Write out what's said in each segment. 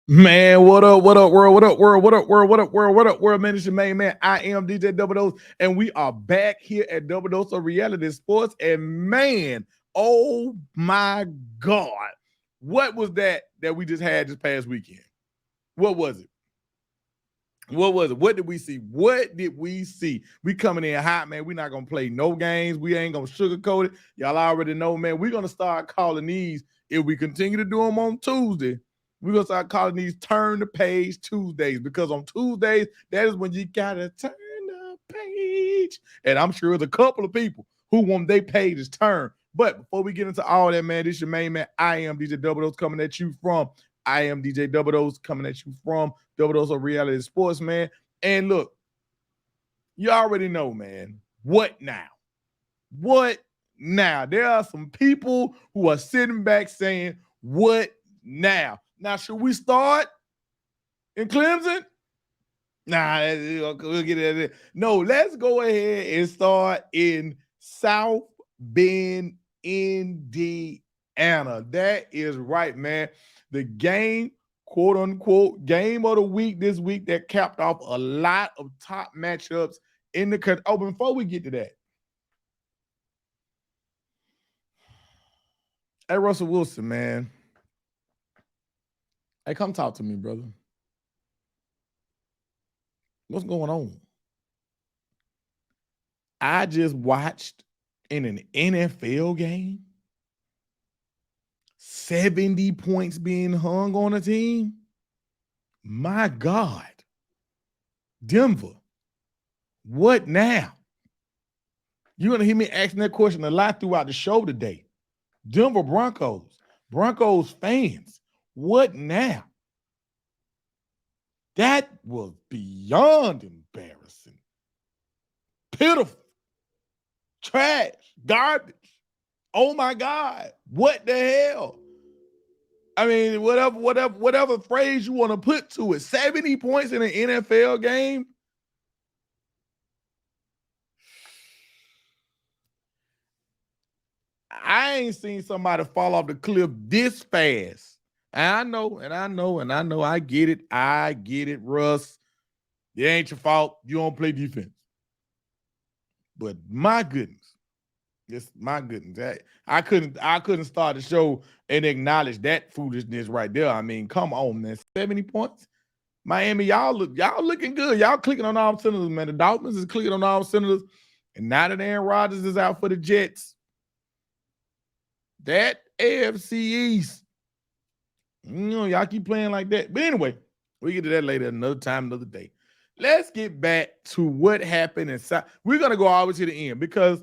Man, what up, world, what up, world, what up, world, what up, world, what up, world, man, it's your main man. I am DJ Double Dose, and we are back here at Double Dose of Reality Sports. And man, oh my God, what was that we just had this past weekend? What was it? What was it? What did we see? What did we see? We coming in hot, man. We're not gonna play no games. We ain't gonna sugarcoat it. Y'all already know, man. We're gonna start calling these if we continue to do them on Tuesday. We're gonna start calling these turn the page Tuesdays because on Tuesdays, that is when you gotta turn the page. And I'm sure there's a couple of people who want their pages turned. But before we get into all that, man, this is your main man. I am DJ Double Dose coming at you from I am DJ Double Dose coming at you from Double Dose of Reality Sports, man. And look, you already know, man. What now? What now? There are some people who are sitting back saying, what now? Now, should we start in Clemson? Nah, we'll get it. No, let's go ahead and start in South Bend, Indiana. That is right, man. The game, quote unquote, game of the week this week that capped off a lot of top matchups in the country. Oh, before we get to that, hey, Russell Wilson, man. Hey, come talk to me, brother. What's going on? I just watched in an NFL game 70 points being hung on a team. My God. Denver, what now? You're going to hear me asking that question a lot throughout the show today. Denver Broncos fans, what now? That was beyond embarrassing. Pitiful. Trash. Garbage. Oh my God. What the hell? I mean, whatever phrase you want to put to it. 70 points in an NFL game. I ain't seen somebody fall off the cliff this fast. I get it, Russ. It ain't your fault. You don't play defense. But my goodness, just my goodness. I couldn't start the show and acknowledge that foolishness right there. I mean, come on, man. 70 points. Miami, y'all looking good. Y'all clicking on all cylinders, man. The Dolphins is clicking on all cylinders. And now that Aaron Rodgers is out for the Jets, that AFC East, y'all keep playing like that. But anyway, we get to that later, another time, another day. Let's get back to what happened inside. We're going to go all the way to the end because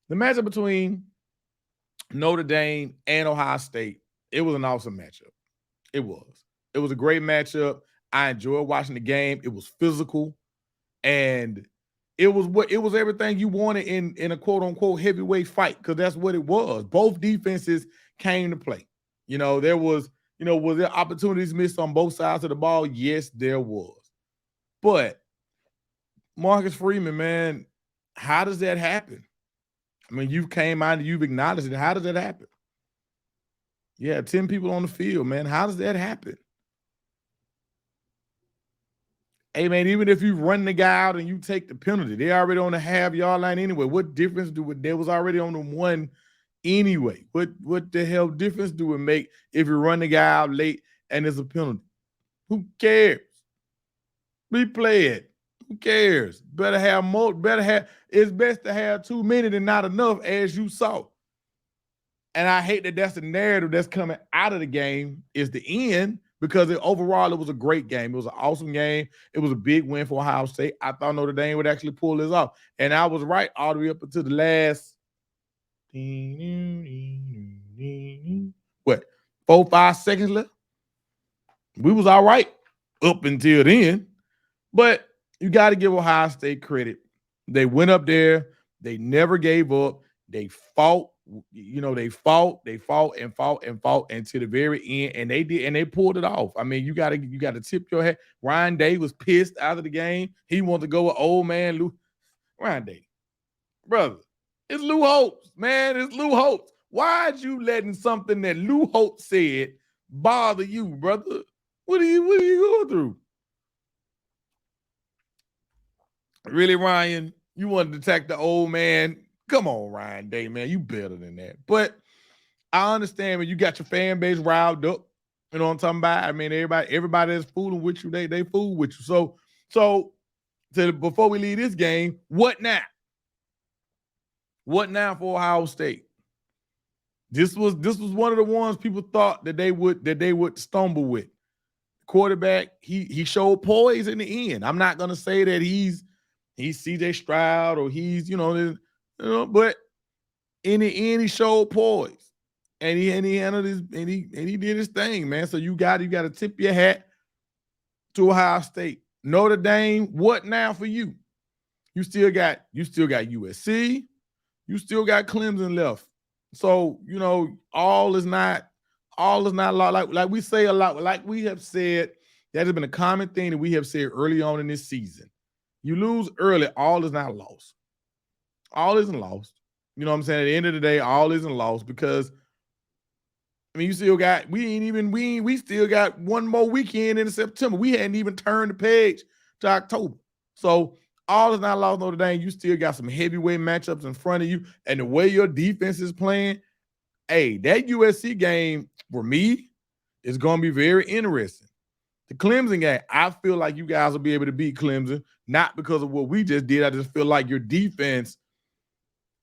the matchup between Notre Dame and Ohio State, it was an awesome matchup. It was. It was a great matchup. I enjoyed watching the game. It was physical, and it was everything you wanted in a quote unquote heavyweight fight because that's what it was. Both defenses came to play. There was there opportunities missed on both sides of the ball? Yes, there was. But Marcus Freeman, man, how does that happen? I mean, you came out and you've acknowledged it. How does that happen? Yeah, 10 people on the field, man. How does that happen? Hey, man, even if you run the guy out and you take the penalty, they already on the half-yard line anyway. What difference do it? They was already on the one anyway. What the hell difference do it make if you run the guy out late and there's a penalty? Who cares? Replay it. Who cares? It's best to have too many than not enough, as you saw. And I hate that that's the narrative that's coming out of the game is the end because overall it was a great game. It was an awesome game. It was a big win for Ohio State. I thought Notre Dame would actually pull this off. And I was right all the way up until the last 4-5 seconds left. We was all right up until then. But you got to give Ohio State credit. They went up there. They never gave up. They fought. They fought until the very end, and they did, and they pulled it off. I mean, you gotta tip your hat. Ryan Day was pissed out of the game. He wanted to go with old man Lou. Ryan Day, brother, it's Lou Holtz, man. It's Lou Holtz. Why'd you letting something that Lou Holtz said bother you, brother? What are you going through? Really, Ryan? You wanted to attack the old man? Come on, Ryan Day, man. You better than that. But I understand when you got your fan base riled up. You know what I'm talking about? I mean, everybody that's fooling with you, they fool with you. So before we leave this game, what now? What now for Ohio State? This was one of the ones people thought that they would stumble with. Quarterback, he showed poise in the end. I'm not gonna say that he's CJ Stroud or he's but in the end he showed poise and he handled his and he did his thing, man. So you got to tip your hat to Ohio State. Notre Dame, what now for you? You still got USC, you still got Clemson left. So, all is not a lot. Like we say a lot, like we have said, that has been a common thing that we have said early on in this season. You lose early, all is not lost. All isn't lost. You know what I'm saying? At the end of the day, all isn't lost because you still got we still got one more weekend in September. We hadn't even turned the page to October. So all is not lost, Notre Dame. You still got some heavyweight matchups in front of you. And the way your defense is playing, hey, that USC game for me is going to be very interesting. The Clemson game, I feel like you guys will be able to beat Clemson, not because of what we just did. I just feel like your defense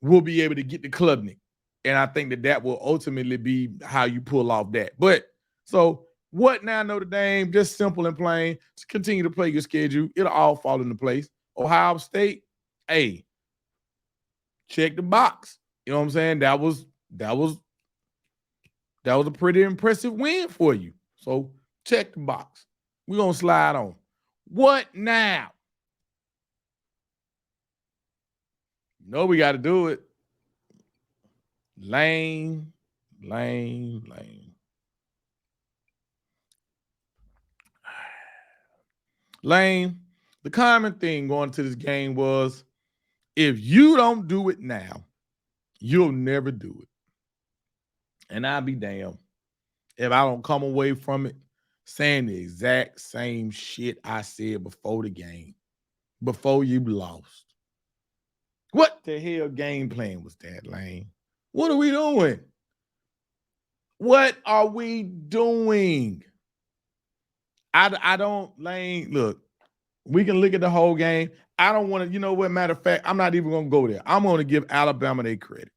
will be able to get the Klubnik. And I think that will ultimately be how you pull off that. But so what now, Notre Dame? Just simple and plain. Just continue to play your schedule. It'll all fall into place. Ohio State, hey, check the box. You know what I'm saying? That was a pretty impressive win for you. So check the box. We're going to slide on. What now? We got to do it. Lane. Lane, the common thing going to this game was, if you don't do it now, you'll never do it. And I'll be damned if I don't come away from it saying the exact same shit I said before the game, before you lost. What the hell game plan was that, Lane? What are we doing? What are we doing? I don't, Lane, look, we can look at the whole game. I don't want to, matter of fact, I'm not even going to go there. I'm going to give Alabama their credit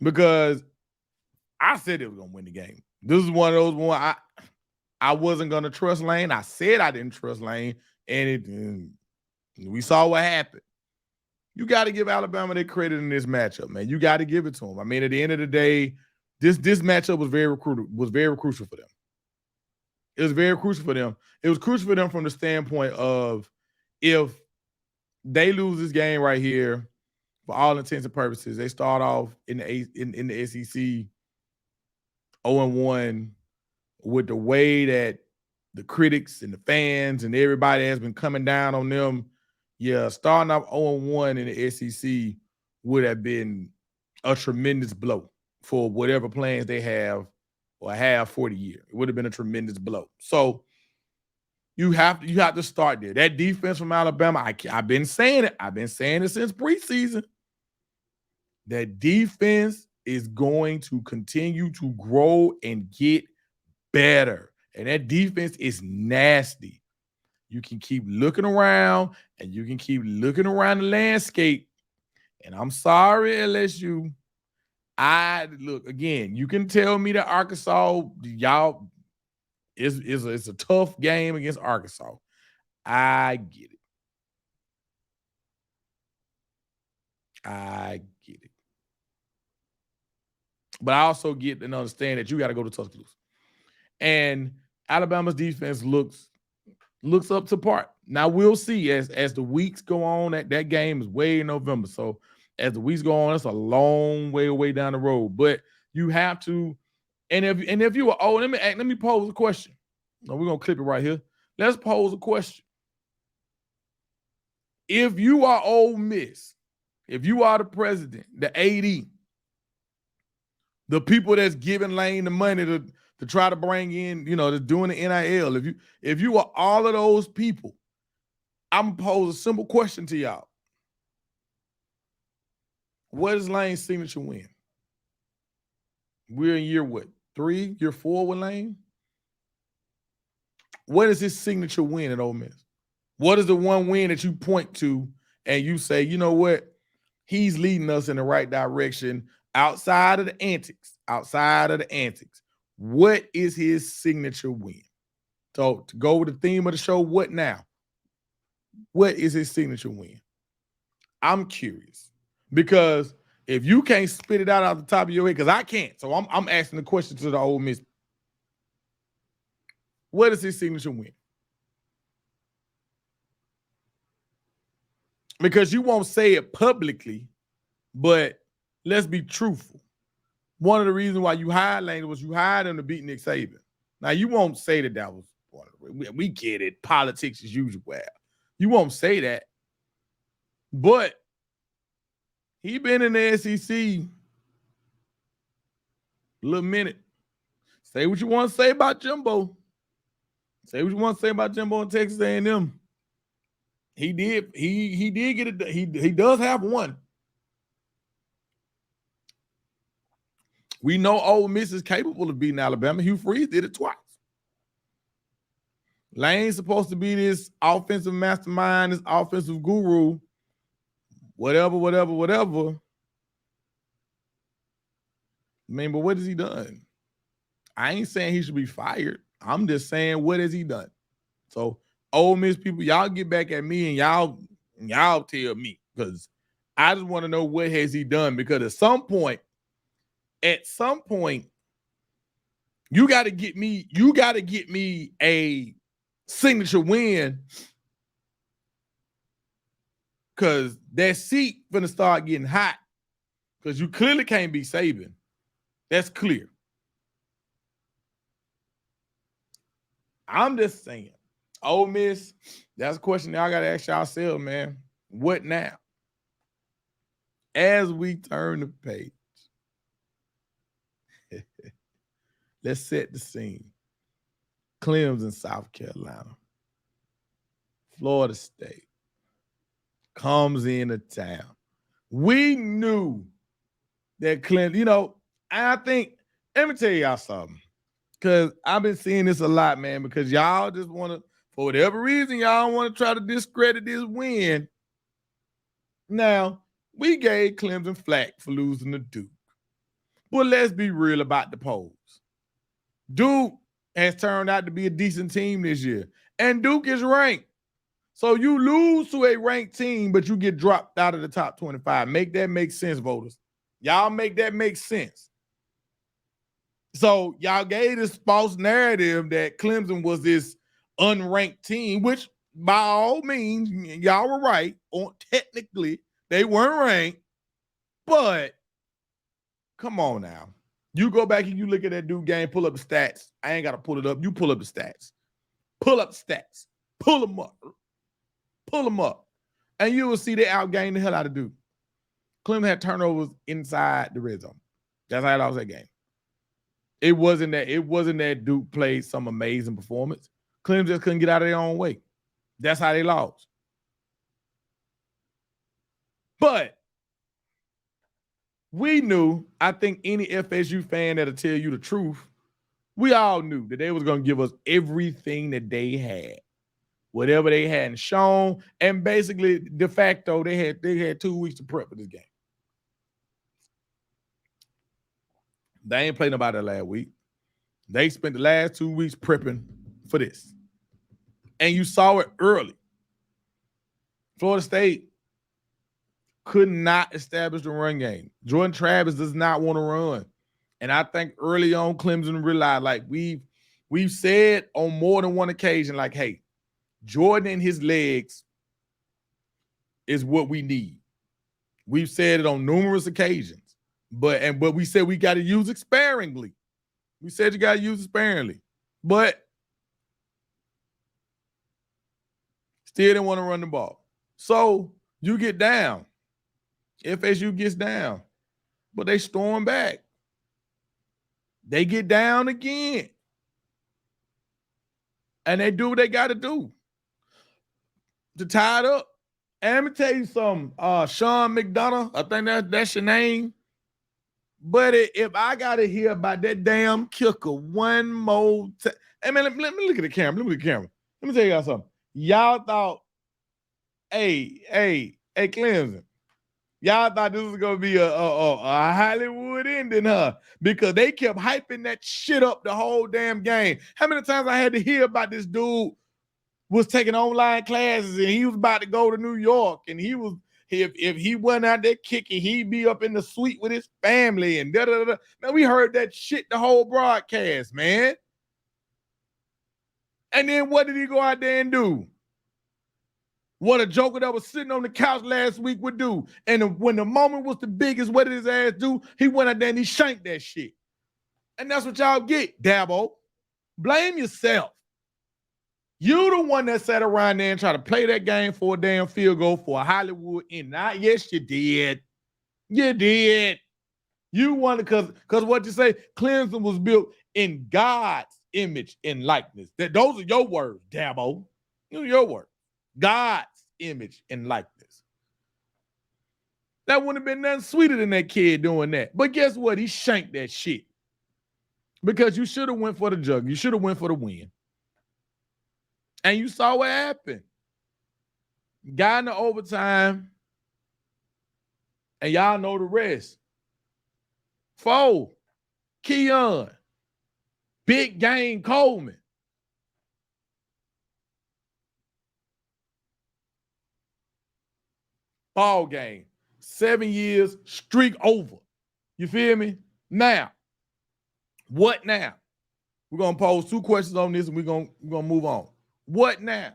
because I said they were going to win the game. This is one of those ones I wasn't going to trust Lane. I said I didn't trust Lane, and we saw what happened. You got to give Alabama their credit in this matchup, man. You got to give it to them. I mean, at the end of the day, this matchup was very crucial for them. It was very crucial for them. It was crucial for them from the standpoint of, if they lose this game right here, for all intents and purposes, they start off in the SEC 0-1 with the way that the critics and the fans and everybody has been coming down on them. Yeah, starting off 0-1 in the SEC would have been a tremendous blow for whatever plans they have or have for the year. It would have been a tremendous blow. So you have to start there. That defense from Alabama, I've been saying it. I've been saying it since preseason. That defense is going to continue to grow and get better. And that defense is nasty. You can keep looking around and you can keep looking around the landscape. And I'm sorry, LSU. Look, again, you can tell me that Arkansas, y'all, it's a tough game against Arkansas. I get it. But I also get and understand that you got to go to Tuscaloosa. And Alabama's defense looks up to par. Now we'll see as the weeks go on. That game is way in November. So as the weeks go on, it's a long way down the road. But you have to, and if you are, let me pose a question. No, we're gonna clip it right here. Let's pose a question. If you are Ole Miss, if you are the president, the AD, the people that's giving Lane the money to try to bring in, to doing the NIL. If you are all of those people, I'm gonna pose a simple question to y'all. What is Lane's signature win? We're in year what? 3, year 4 with Lane? What is his signature win at Ole Miss? What is the one win that you point to and you say, you know what? He's leading us in the right direction outside of the antics. What is his signature win? So to go with the theme of the show, what now? What is his signature win? I'm curious because if you can't spit it out the top of your head, because I can't, so I'm asking the question to the Ole Miss. What is his signature win? Because you won't say it publicly, but let's be truthful. One of the reasons why you hired Lane was you hired him to beat Nick Saban. Now, you won't say that was one of the, we get it. Politics as usual. You won't say that. But he been in the SEC a little minute. Say what you want to say about Jimbo. Say what you want to say about Jimbo and Texas A&M. He did get it. He does have one. We know Ole Miss is capable of beating Alabama. Hugh Freeze did it twice. Lane's supposed to be this offensive mastermind, this offensive guru, whatever. I mean, but what has he done? I ain't saying he should be fired. I'm just saying, what has he done? So, Ole Miss people, y'all get back at me and y'all tell me, because I just want to know what has he done, because at some point, you got to get me a signature win, because that seat finna start getting hot, because you clearly can't be Saban. That's clear. I'm just saying, Ole Miss, that's a question y'all got to ask yourself, man. What now? As we turn the page, let's set the scene. Clemson, South Carolina. Florida State comes into town. We knew that Clemson, I think, let me tell y'all something, because I've been seeing this a lot, man, because y'all just want to, for whatever reason, y'all want to try to discredit this win. Now, we gave Clemson flack for losing to Duke. But let's be real about the polls. Duke has turned out to be a decent team this year, and Duke is ranked. So you lose to a ranked team, but you get dropped out of the top 25. Make that make sense, voters. Y'all make that make sense. So y'all gave this false narrative that Clemson was this unranked team, which by all means, y'all were right. Technically, they weren't ranked, but come on now. You go back and you look at that Duke game, pull up the stats. I ain't got to pull it up. You pull up the stats. Pull up the stats. Pull them up. Pull them up. And you will see they outgained the hell out of Duke. Clemson had turnovers inside the red zone. That's how I lost that game. It wasn't that Duke played some amazing performance. Clemson just couldn't get out of their own way. That's how they lost. But we knew, I think any FSU fan that'll tell you the truth, we all knew that they was going to give us everything that they had. Whatever they hadn't shown, and basically, de facto, they had 2 weeks to prep for this game. They ain't played nobody last week. They spent the last 2 weeks prepping for this. And you saw it early. Florida State could not establish the run game. Jordan Travis does not want to run. And I think early on, Clemson realized, like we've said on more than one occasion, like, hey, Jordan and his legs is what we need. We've said it on numerous occasions, but we said we got to use it sparingly. We said you got to use it sparingly, but still didn't want to run the ball. So you get down. FSU gets down, but they storm back. They get down again. And they do what they got to do to tie it up. And let me tell you something, Sean McDonough, I think that's your name. But if I got to hear about that damn kicker one more time, hey, man, let me look at the camera. Let me tell y'all something. Y'all thought, hey, Clemson, y'all thought this was going to be a Hollywood ending, huh? Because they kept hyping that shit up the whole damn game. How many times I had to hear about this dude was taking online classes and he was about to go to New York and he was, if he went out there kicking, he'd be up in the suite with his family and da-da-da-da. Man, we heard that shit the whole broadcast, man. And then what did he go out there and do? What a joker that was sitting on the couch last week would do. And when the moment was the biggest, what did his ass do? He went out there and he shanked that shit. And that's what y'all get, Dabo. Blame yourself. You the one that sat around there and tried to play that game for a damn field goal for a Hollywood end. Yes, you did. You did. You wanted because what you say, Clemson was built in God's image and likeness. Those are your words, Dabo. Your words. God's image and likeness. That wouldn't have been nothing sweeter than that kid doing that. But guess what? He shanked that shit. Because you should have went for the jug. You should have went for the win. And you saw what happened. Got in the overtime. And y'all know the rest. 4, Keon. Big game Coleman. Ball game. 7 years, streak over. You feel me? Now, what now? We're going to pose 2 questions on this and we're going to move on. What now?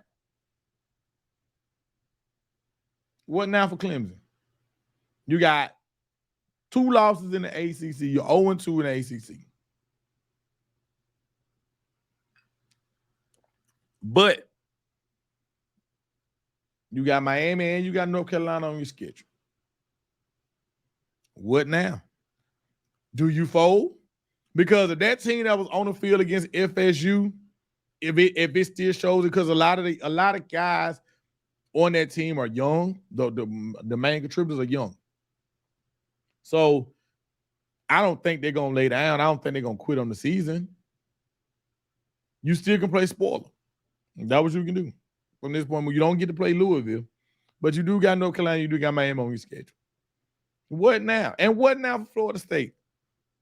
What now for Clemson? You got 2 losses in the ACC. You're 0-2 in the ACC. But you got Miami and you got North Carolina on your schedule. What now? Do you fold? Because of that team that was on the field against FSU, if it still shows it, because a lot of guys on that team are young. The main contributors are young. So I don't think they're gonna lay down. I don't think they're gonna quit on the season. You still can play spoiler. That's what you can do from this point. When you don't get to play Louisville, but you do got North Carolina, you do got Miami on your schedule. What now? And what now for Florida State?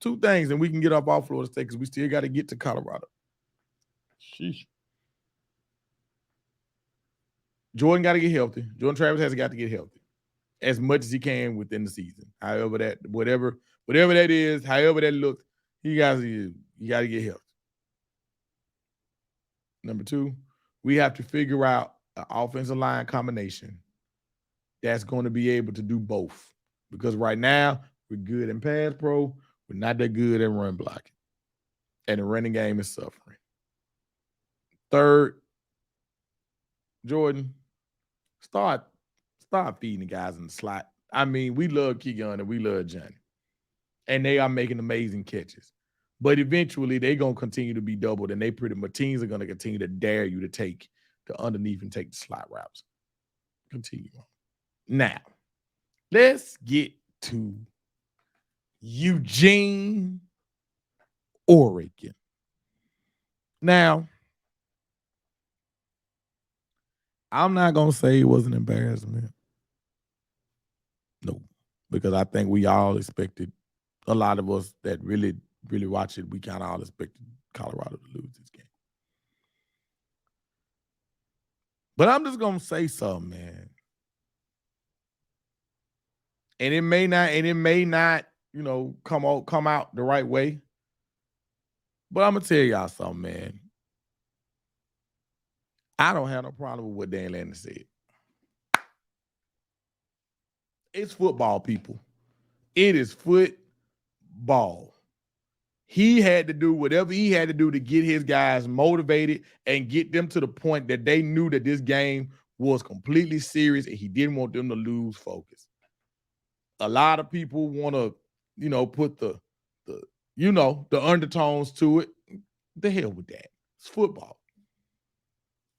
2 things, and we can get up off Florida State because we still got to get to Colorado. Sheesh. Jordan got to get healthy. Jordan Travis has got to get healthy as much as he can within the season. However that, whatever that is, however that looks, you got to get healthy. Number 2, we have to figure out an offensive line combination that's going to be able to do both. Because right now, we're good in pass pro. We're not that good at run blocking. And the running game is suffering. 3rd, Jordan, start feeding the guys in the slot. I mean, we love Keegan and we love Johnny. And they are making amazing catches. But eventually, they're going to continue to be doubled, and teams are going to continue to dare you to take the underneath and take the slot routes. Continue on. Now, let's get to Eugene, Oregon. Now, I'm not going to say it was an embarrassment. No, because I think we all expected, a lot of us that really, really watch it, we kind of all expected Colorado to lose this game. But I'm just going to say something, man. And it may not, come out the right way. But I'm going to tell y'all something, man. I don't have no problem with what Dan Lanning said. It's football, people. It is football. He had to do whatever he had to do to get his guys motivated and get them to the point that they knew that this game was completely serious and he didn't want them to lose focus. A lot of people want to, put the the undertones to it. The hell with that. It's football.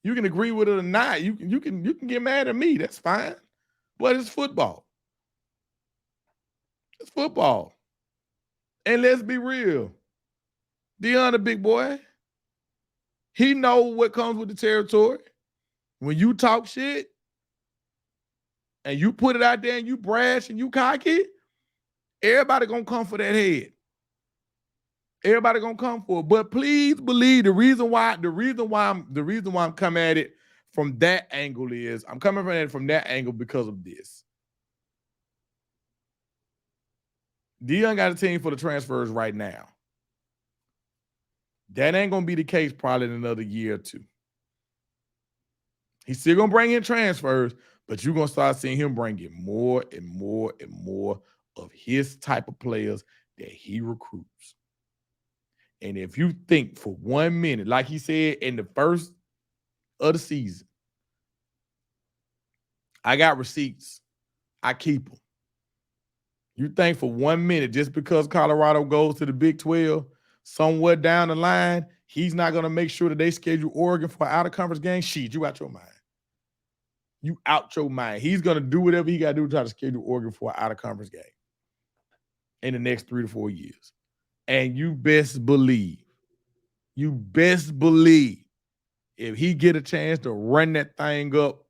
You can agree with it or not. You can get mad at me. That's fine. But it's football. It's football. And let's be real. Deion, the big boy, he know what comes with the territory. When you talk shit and you put it out there and you brash and you cocky, everybody gonna come for that head. Everybody gonna come for it. But please believe the reason why I'm coming at it from that angle is I'm coming at it from that angle because of this. Deion got a team for the transfers right now. That ain't gonna be the case probably in another year or two. He's still gonna bring in transfers, but you're gonna start seeing him bring in more and more and more of his type of players that he recruits. And if you think for 1 minute, like he said in the first of the season, I got receipts, I keep them. You think for 1 minute, just because Colorado goes to the Big 12, somewhere down the line, he's not going to make sure that they schedule Oregon for an out-of-conference game? Shit, you out your mind. You out your mind. He's going to do whatever he got to do to try to schedule Oregon for an out-of-conference game in the next 3 to 4 years. And you best believe, if he get a chance to run that thing up,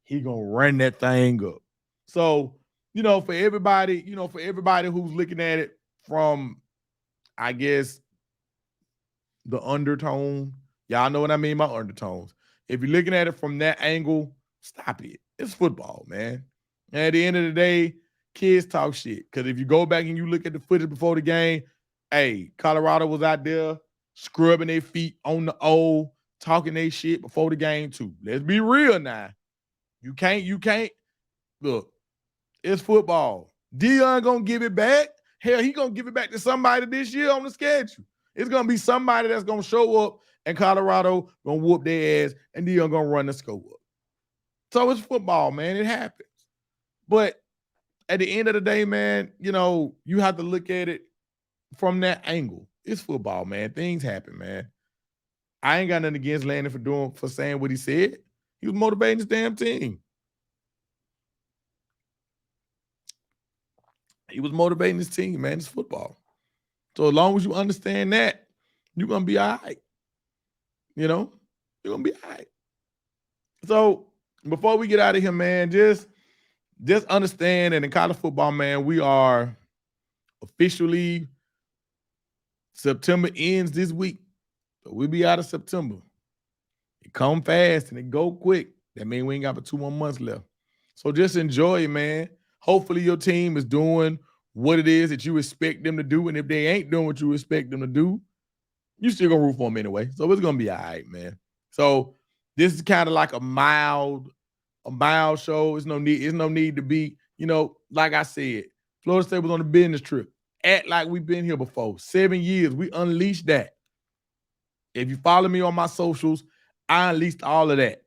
he going to run that thing up. So, for everybody who's looking at it from, I guess, the undertone, y'all know what I mean by undertones. If you're looking at it from that angle, stop it. It's football, man. And at the end of the day, kids talk shit. Because if you go back and you look at the footage before the game, hey, Colorado was out there scrubbing their feet on the O, talking their shit before the game too. Let's be real now. You can't. Look, it's football. Deion gonna give it back. Hell, he gonna give it back to somebody this year on the schedule. It's gonna be somebody that's gonna show up and Colorado gonna whoop their ass and Deion gonna run the score up. So it's football, man. It happens. But at the end of the day, man, you have to look at it from that angle. It's football, man. Things happen, man. I ain't got nothing against Landon for saying what he said. He was motivating his damn team. He was motivating his team, man. It's football. So as long as you understand that, you're going to be all right. You're going to be all right. So before we get out of here, man, just understand that in college football, man, we are officially, September ends this week. So we'll be out of September. It come fast and it go quick. That means we ain't got but 2 more months left. So just enjoy it, man. Hopefully your team is doing what it is that you expect them to do. And if they ain't doing what you expect them to do, you still gonna root for them anyway. So it's gonna be all right, man. So this is kind of like a mild show. It's no need to be, like I said, Florida State was on a business trip. Act like we've been here before. 7 years. We unleashed that. If you follow me on my socials, I unleashed all of that.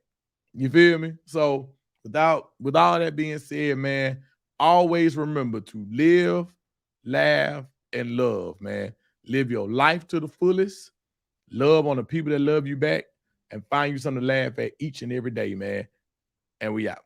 You feel me? So with all that being said, man, always remember to live, laugh, and love, man. Live your life to the fullest. Love on the people that love you back, and find you something to laugh at each and every day, man. And we out.